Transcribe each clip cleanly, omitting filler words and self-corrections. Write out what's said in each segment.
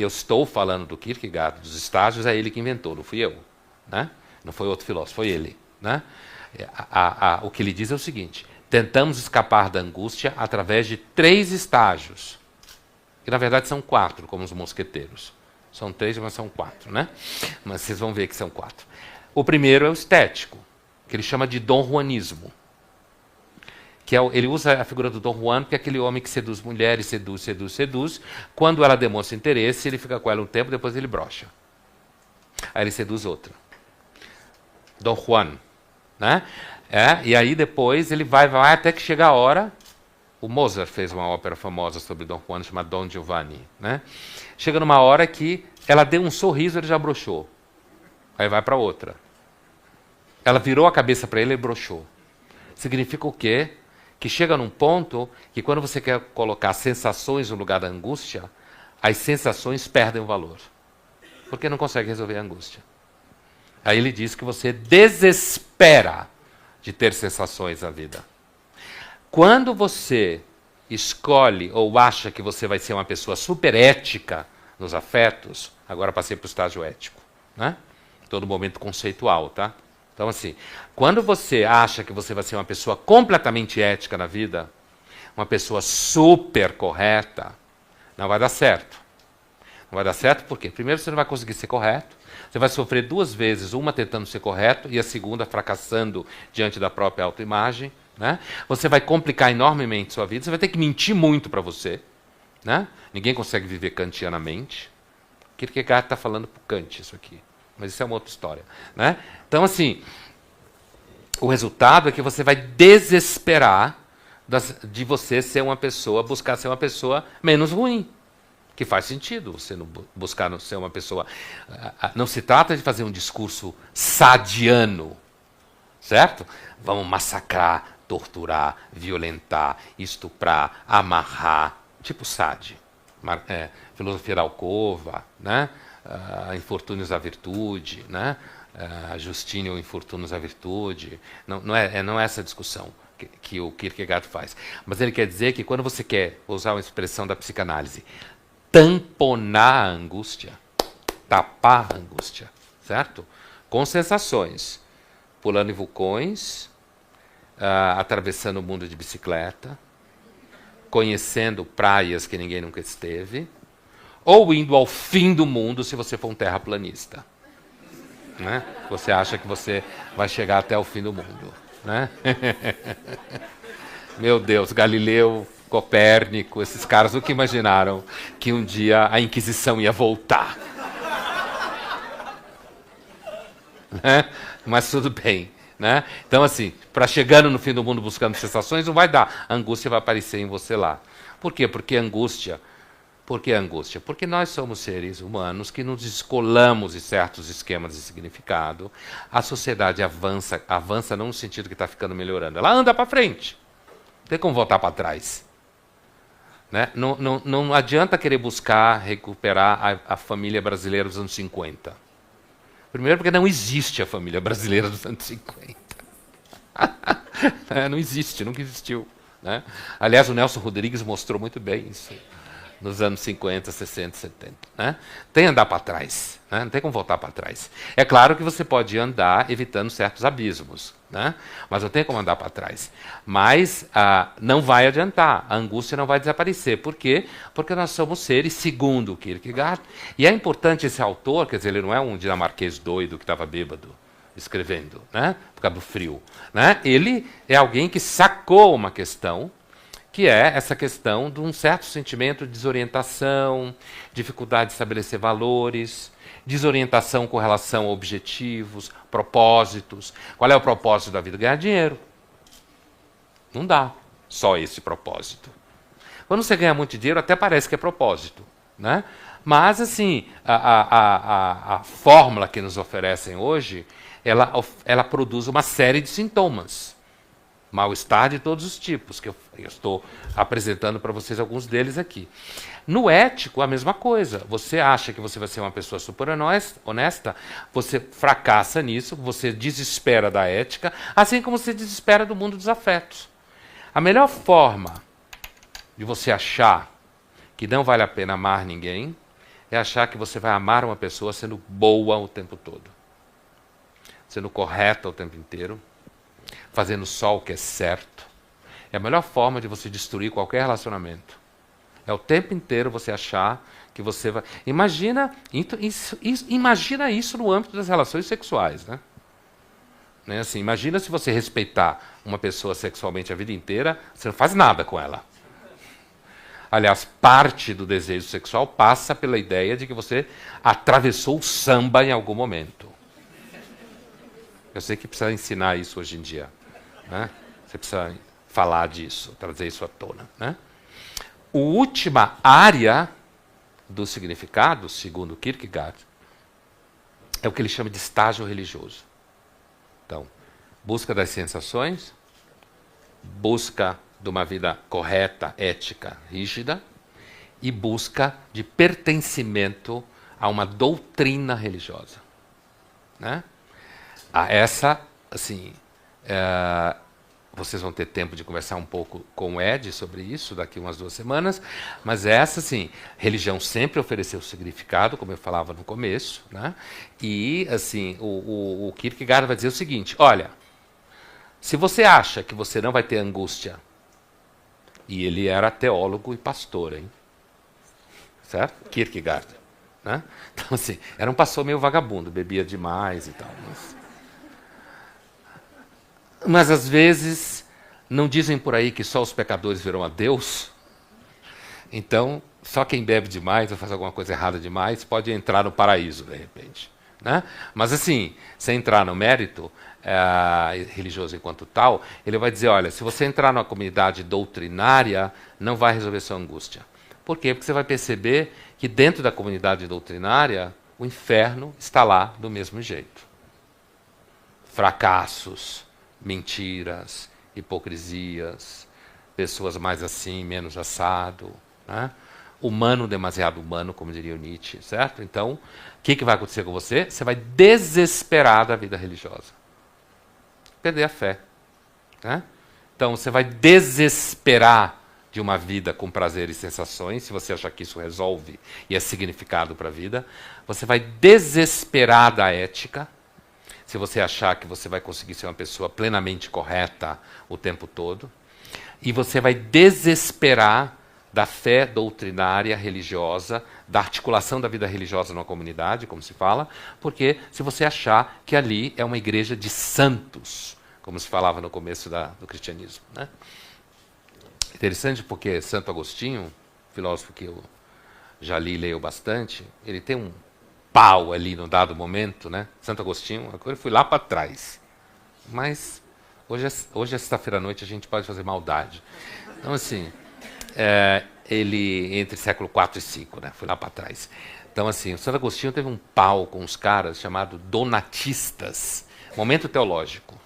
eu estou falando do Kierkegaard, dos estágios, é ele que inventou, não fui eu. Né? Não foi outro filósofo, foi ele. Né? O que ele diz é o seguinte: tentamos escapar da angústia através de 3 estágios. Que na verdade são 4, como os mosqueteiros. São 3, mas são 4. Né? Mas vocês vão ver que são 4. O primeiro é o estético, que ele chama de Dom Juanismo. Que ele usa a figura do Dom Juan, que é aquele homem que seduz mulheres, seduz. Quando ela demonstra interesse, ele fica com ela um tempo, depois ele brocha. Aí ele seduz outra. Dom Juan. Né? E aí depois ele vai até que chega a hora. O Mozart fez uma ópera famosa sobre Dom Juan, chamada Don Giovanni. Né? Chega numa hora que ela deu um sorriso, ele já brochou. Aí vai para outra. Ela virou a cabeça para ele e brochou. Significa o quê? Que chega num ponto que quando você quer colocar sensações no lugar da angústia, as sensações perdem o valor. Porque não consegue resolver a angústia. Aí ele diz que você desespera de ter sensações na vida. Quando você escolhe ou acha que você vai ser uma pessoa super ética nos afetos, agora passei para o estágio ético, né? Todo momento conceitual, tá? Então, assim, quando você acha que você vai ser uma pessoa completamente ética na vida, uma pessoa super correta, não vai dar certo. Não vai dar certo por quê? Primeiro, você não vai conseguir ser correto. Você vai sofrer 2 vezes, uma tentando ser correto e a segunda fracassando diante da própria autoimagem. Né? Você vai complicar enormemente sua vida. Você vai ter que mentir muito para você. Né? Ninguém consegue viver kantianamente. Kierkegaard está falando para o Kant isso aqui. Mas isso é uma outra história. Né? Então, assim, o resultado é que você vai desesperar de você ser uma pessoa, buscar ser uma pessoa menos ruim. Que faz sentido você não buscar não ser uma pessoa. Não se trata de fazer um discurso sadiano, certo? Vamos massacrar, torturar, violentar, estuprar, amarrar, tipo Sade. Filosofia da Alcova, né? Infortúnios da Virtude, né? Justine ou Infortúnios da Virtude. Não é essa a discussão que o Kierkegaard faz. Mas ele quer dizer que quando você quer, vou usar uma expressão da psicanálise, tamponar a angústia, tapar a angústia, certo? Com sensações, pulando em vulcões, atravessando o mundo de bicicleta, conhecendo praias que ninguém nunca esteve, ou indo ao fim do mundo se você for um terraplanista. Né? Você acha que você vai chegar até o fim do mundo. Né? Meu Deus, Galileu, Copérnico, esses caras nunca imaginaram que um dia a Inquisição ia voltar. Né? Mas tudo bem. Né? Então, assim, para chegando no fim do mundo buscando sensações, não vai dar. A angústia vai aparecer em você lá. Por quê? Porque angústia. Por que angústia? Porque nós somos seres humanos que nos descolamos de certos esquemas de significado. A sociedade avança não no sentido que está ficando melhorando. Ela anda para frente. Não tem como voltar para trás. Né? Não adianta querer buscar recuperar a família brasileira dos anos 50. Primeiro porque não existe a família brasileira dos anos 50. Não existe, nunca existiu. Né? Aliás, o Nelson Rodrigues mostrou muito bem isso. Nos anos 50, 60, 70. Né? Tem que andar para trás. Né? Não tem como voltar para trás. É claro que você pode andar evitando certos abismos. Né? Mas não tem como andar para trás. Mas não vai adiantar. A angústia não vai desaparecer. Por quê? Porque nós somos seres, segundo o Kierkegaard. E é importante esse autor, quer dizer, ele não é um dinamarquês doido que estava bêbado escrevendo, né? Por causa do frio. Né? Ele é alguém que sacou uma questão, que é essa questão de um certo sentimento de desorientação, dificuldade de estabelecer valores, desorientação com relação a objetivos, propósitos. Qual é o propósito da vida? Ganhar dinheiro. Não dá só esse propósito. Quando você ganha muito dinheiro, até parece que é propósito. Né? Mas, assim, a fórmula que nos oferecem hoje, ela produz uma série de sintomas. Mal-estar de todos os tipos, que eu estou apresentando para vocês alguns deles aqui. No ético, a mesma coisa. Você acha que você vai ser uma pessoa super honesta, você fracassa nisso, você desespera da ética, assim como você desespera do mundo dos afetos. A melhor forma de você achar que não vale a pena amar ninguém é achar que você vai amar uma pessoa sendo boa o tempo todo, sendo correta o tempo inteiro, fazendo só o que é certo. É a melhor forma de você destruir qualquer relacionamento. É o tempo inteiro você achar que você vai... Imagina isso no âmbito das relações sexuais, né? Assim, imagina se você respeitar uma pessoa sexualmente a vida inteira, você não faz nada com ela. Aliás, parte do desejo sexual passa pela ideia de que você atravessou o samba em algum momento. Eu sei que precisa ensinar isso hoje em dia, né? Você precisa falar disso, trazer isso à tona, né? A última área do significado, segundo Kierkegaard, é o que ele chama de estágio religioso. Então, busca das sensações, busca de uma vida correta, ética, rígida, e busca de pertencimento a uma doutrina religiosa, né? Essa, assim, vocês vão ter tempo de conversar um pouco com o Ed sobre isso daqui umas 2 semanas, mas essa, assim, religião sempre ofereceu significado, como eu falava no começo, né? E, assim, o Kierkegaard vai dizer o seguinte: olha, se você acha que você não vai ter angústia, e ele era teólogo e pastor, hein? Certo? Kierkegaard, né? Então, assim, era um pastor meio vagabundo, bebia demais e tal. Mas às vezes, não dizem por aí que só os pecadores virão a Deus? Então, só quem bebe demais ou faz alguma coisa errada demais pode entrar no paraíso, de repente, né? Mas assim, sem entrar no mérito religioso enquanto tal, ele vai dizer, olha, se você entrar numa comunidade doutrinária, não vai resolver sua angústia. Por quê? Porque você vai perceber que dentro da comunidade doutrinária, o inferno está lá do mesmo jeito. Fracassos, mentiras, hipocrisias, pessoas mais assim, menos assado, né? Humano demasiado humano, como diria o Nietzsche, certo? Então, o que vai acontecer com você? Você vai desesperar da vida religiosa. Perder a fé, né? Então, você vai desesperar de uma vida com prazer e sensações, se você achar que isso resolve e é significado para a vida. Você vai desesperar da ética, se você achar que você vai conseguir ser uma pessoa plenamente correta o tempo todo. E você vai desesperar da fé doutrinária religiosa, da articulação da vida religiosa numa comunidade, como se fala, porque se você achar que ali é uma igreja de santos, como se falava no começo do cristianismo, né? Interessante porque Santo Agostinho, filósofo que eu já li e leio bastante, ele tem um pau ali no dado momento, né? Santo Agostinho, agora eu fui lá para trás. Mas hoje é sexta-feira à noite, a gente pode fazer maldade. Então, assim, ele entre século IV e V, né? Fui lá para trás. Então, assim, o Santo Agostinho teve um pau com os caras chamados donatistas, momento teológico,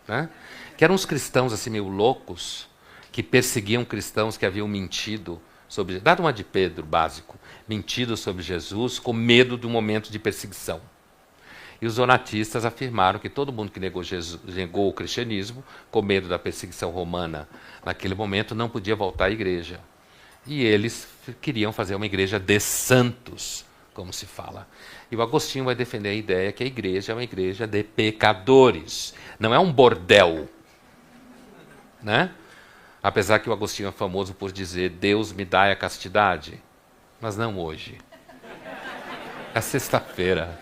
né? Que eram uns cristãos assim meio loucos, que perseguiam cristãos que haviam mentido sobre, dado uma de Pedro básico, mentido sobre Jesus com medo do momento de perseguição. E os donatistas afirmaram que todo mundo que negou o cristianismo, com medo da perseguição romana naquele momento, não podia voltar à igreja. E eles queriam fazer uma igreja de santos, como se fala. E o Agostinho vai defender a ideia que a igreja é uma igreja de pecadores, não é um bordel, né? Apesar que o Agostinho é famoso por dizer, Deus me dá a castidade, mas não hoje. É sexta-feira.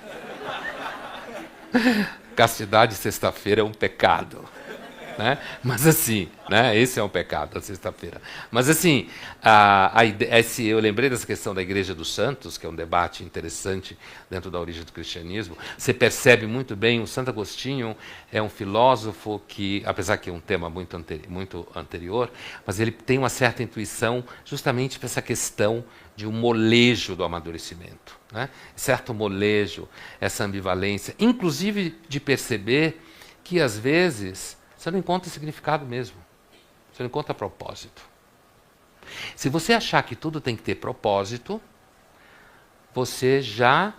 Castidade sexta-feira é um pecado, né? Mas assim, né? Esse é um pecado, a sexta-feira. Mas assim, eu lembrei dessa questão da Igreja dos Santos, que é um debate interessante dentro da origem do cristianismo. Você percebe muito bem, o Santo Agostinho é um filósofo que, apesar que é um tema muito anterior, mas ele tem uma certa intuição justamente para essa questão de um molejo do amadurecimento, né? Certo molejo, essa ambivalência, inclusive de perceber que às vezes você não encontra significado mesmo, você não encontra propósito. Se você achar que tudo tem que ter propósito, você já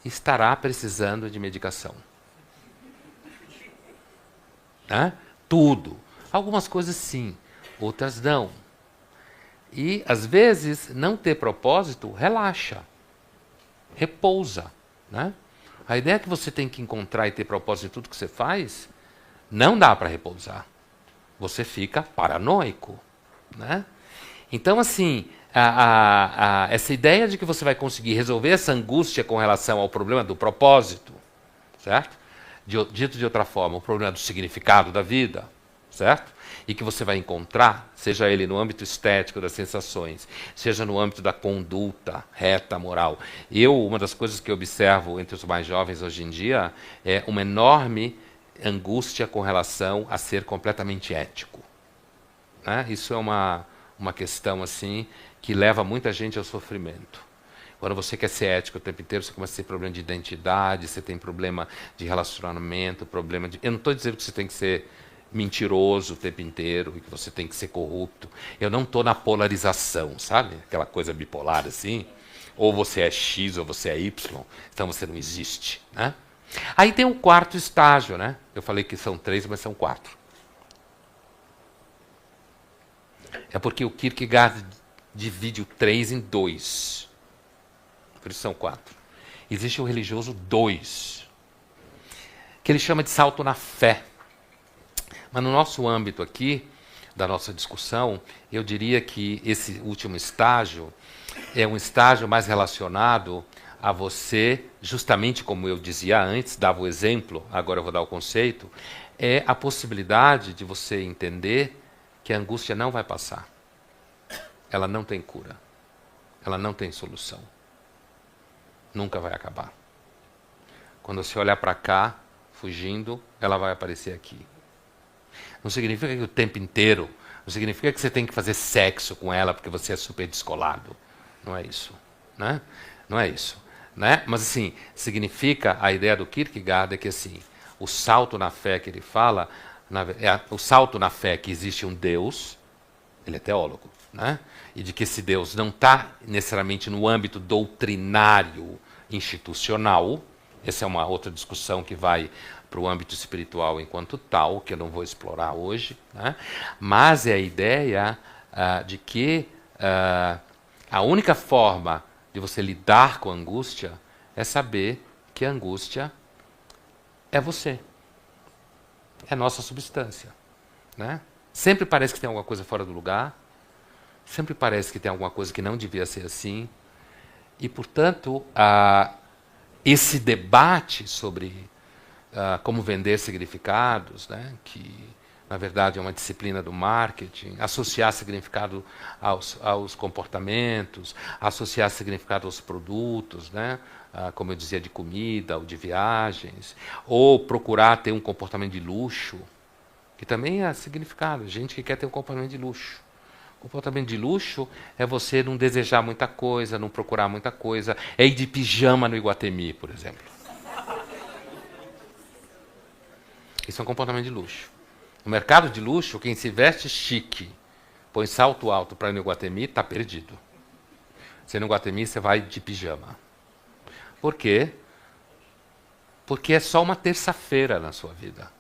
estará precisando de medicação, né? Tudo. Algumas coisas sim, outras não. E, às vezes, não ter propósito relaxa. repousa. Né? A ideia é que você tem que encontrar e ter propósito em tudo que você faz, não dá para repousar. Você fica paranoico. Né? Então, assim, essa ideia de que você vai conseguir resolver essa angústia com relação ao problema do propósito, certo? Dito de outra forma, o problema do significado da vida, certo? E que você vai encontrar, seja ele no âmbito estético das sensações, seja no âmbito da conduta reta, moral. Uma das coisas que eu observo entre os mais jovens hoje em dia é uma enorme angústia com relação a ser completamente ético. Né? Isso é uma questão assim que leva muita gente ao sofrimento. Quando você quer ser ético o tempo inteiro, você começa a ter problema de identidade, você tem problema de relacionamento, problema de... Eu não estou dizendo que você tem que ser mentiroso o tempo inteiro e que você tem que ser corrupto. Eu não estou na polarização, sabe? Aquela coisa bipolar assim. Ou você é X ou você é Y, então você não existe. Né? Aí tem um quarto estágio, né? Eu falei que são 3, mas são 4. É porque o Kierkegaard divide o 3 em 2. Por isso são 4. Existe o religioso 2, que ele chama de salto na fé. Mas no nosso âmbito aqui, da nossa discussão, eu diria que esse último estágio é um estágio mais relacionado a você, justamente como eu dizia antes, dava o exemplo, agora eu vou dar o conceito, é a possibilidade de você entender que a angústia não vai passar. Ela não tem cura. Ela não tem solução. Nunca vai acabar. Quando você olhar para cá, fugindo, ela vai aparecer aqui. Não significa que o tempo inteiro, não significa que você tem que fazer sexo com ela porque você é super descolado. Não é isso. Né? Não é isso. Né? Mas assim, significa, a ideia do Kierkegaard é que assim, o salto na fé que ele fala, o salto na fé que existe um Deus, ele é teólogo, né? E de que esse Deus não está necessariamente no âmbito doutrinário institucional. Essa é uma outra discussão que vai para o âmbito espiritual enquanto tal, que eu não vou explorar hoje. Né? Mas é a ideia de que a única forma de você lidar com a angústia é saber que a angústia é você. É a nossa substância. Né? Sempre parece que tem alguma coisa fora do lugar, sempre parece que tem alguma coisa que não devia ser assim, e, portanto, esse debate sobre como vender significados, né, que, na verdade, é uma disciplina do marketing, associar significado aos comportamentos, associar significado aos produtos, né, como eu dizia, de comida ou de viagens, ou procurar ter um comportamento de luxo, que também é significado, gente que quer ter um comportamento de luxo. Comportamento de luxo é você não desejar muita coisa, não procurar muita coisa, é ir de pijama no Iguatemi, por exemplo. Isso é um comportamento de luxo. No mercado de luxo, quem se veste chique, põe salto alto para ir no Iguatemi, está perdido. Você no Iguatemi, você vai de pijama. Por quê? Porque é só uma terça-feira na sua vida.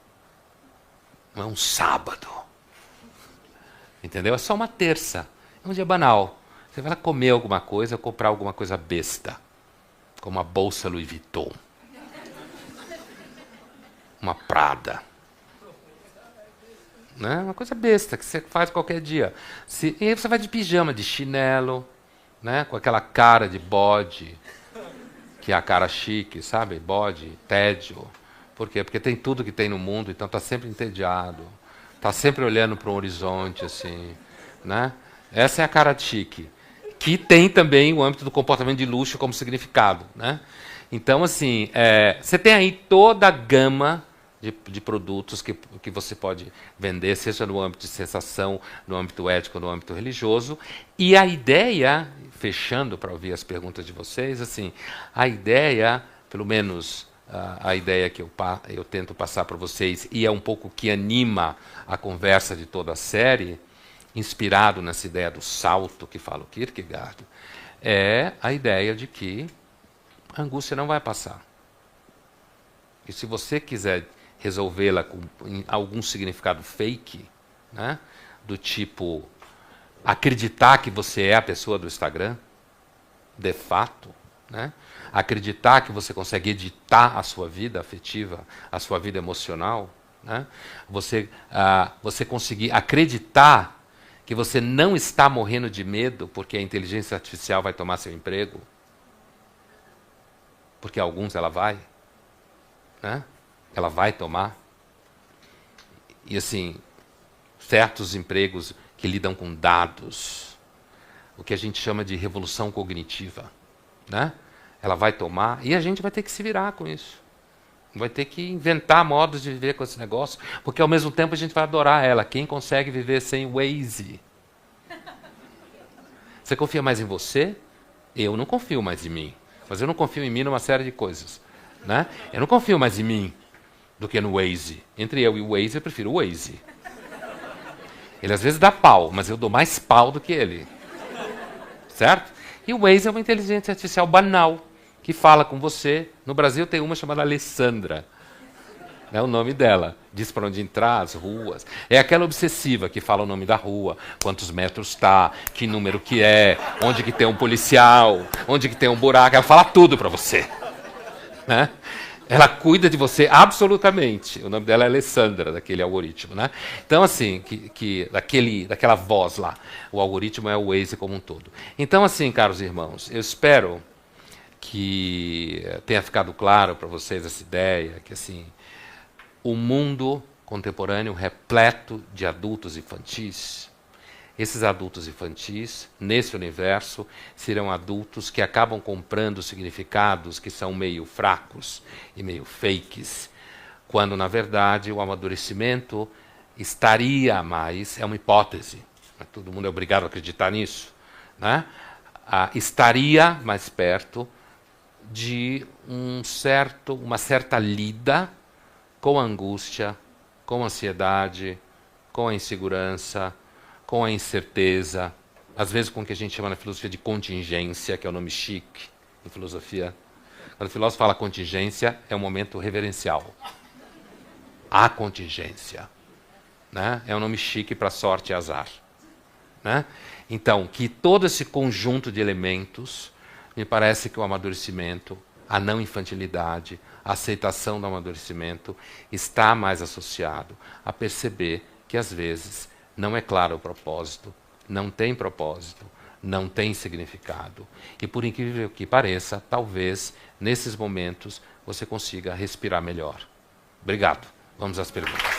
Não é um sábado. Entendeu? É só uma terça. É um dia banal. Você vai lá comer alguma coisa, comprar alguma coisa besta. Como uma bolsa Louis Vuitton. Uma Prada. Né? Uma coisa besta que você faz qualquer dia. E aí você vai de pijama, de chinelo, né? Com aquela cara de bode, que é a cara chique, sabe? Bode, tédio. Por quê? Porque tem tudo que tem no mundo, então está sempre entediado. Está sempre olhando para um horizonte, assim. Né? Essa é a cara chique. Que tem também o âmbito do comportamento de luxo como significado. Né? Então, assim, você tem aí toda a gama de produtos que você pode vender, seja no âmbito de sensação, no âmbito ético, no âmbito religioso. E a ideia, fechando para ouvir as perguntas de vocês, assim, a ideia, pelo menos a ideia que eu tento passar para vocês, e é um pouco que anima a conversa de toda a série, inspirado nessa ideia do salto que fala o Kierkegaard, é a ideia de que a angústia não vai passar. E se você quiser resolvê-la com algum significado fake, né, do tipo acreditar que você é a pessoa do Instagram, de fato, né, acreditar que você consegue editar a sua vida afetiva, a sua vida emocional, né? Você conseguir acreditar que você não está morrendo de medo porque a inteligência artificial vai tomar seu emprego, porque alguns ela vai, né? Ela vai tomar. E assim, certos empregos que lidam com dados, o que a gente chama de revolução cognitiva, né? Ela vai tomar e a gente vai ter que se virar com isso. Vai ter que inventar modos de viver com esse negócio, porque ao mesmo tempo a gente vai adorar ela. Quem consegue viver sem Waze? Você confia mais em você? Eu não confio mais em mim. Mas eu não confio em mim numa série de coisas, né? Eu não confio mais em mim do que no Waze. Entre eu e o Waze, eu prefiro o Waze. Ele às vezes dá pau, mas eu dou mais pau do que ele. Certo? E o Waze é uma inteligência artificial banal, que fala com você. No Brasil tem uma chamada Alessandra. É o nome dela. Diz para onde entrar, as ruas. É aquela obsessiva que fala o nome da rua, quantos metros está, que número que é, onde que tem um policial, onde que tem um buraco. Ela fala tudo para você. Né? Ela cuida de você absolutamente. O nome dela é Alessandra, daquele algoritmo. Né? Então, assim, daquela voz lá. O algoritmo é o Waze como um todo. Então, assim, caros irmãos, eu espero que tenha ficado claro para vocês essa ideia, que assim, o mundo contemporâneo repleto de adultos infantis. Esses adultos infantis, nesse universo, serão adultos que acabam comprando significados que são meio fracos e meio fakes, quando, na verdade, o amadurecimento estaria mais, é uma hipótese, todo mundo é obrigado a acreditar nisso, né? Estaria mais perto de uma certa lida com a angústia, com a ansiedade, com a insegurança, com a incerteza, às vezes com o que a gente chama na filosofia de contingência, que é o nome chique em filosofia. Quando o filósofo fala contingência, é um momento reverencial. A contingência, né? É um nome chique para sorte e azar. Né? Então, que todo esse conjunto de elementos, me parece que o amadurecimento, a não infantilidade, a aceitação do amadurecimento está mais associado a perceber que, às vezes, não é claro o propósito, não tem propósito, não tem significado. E, por incrível que pareça, talvez, nesses momentos, você consiga respirar melhor. Obrigado. Vamos às perguntas.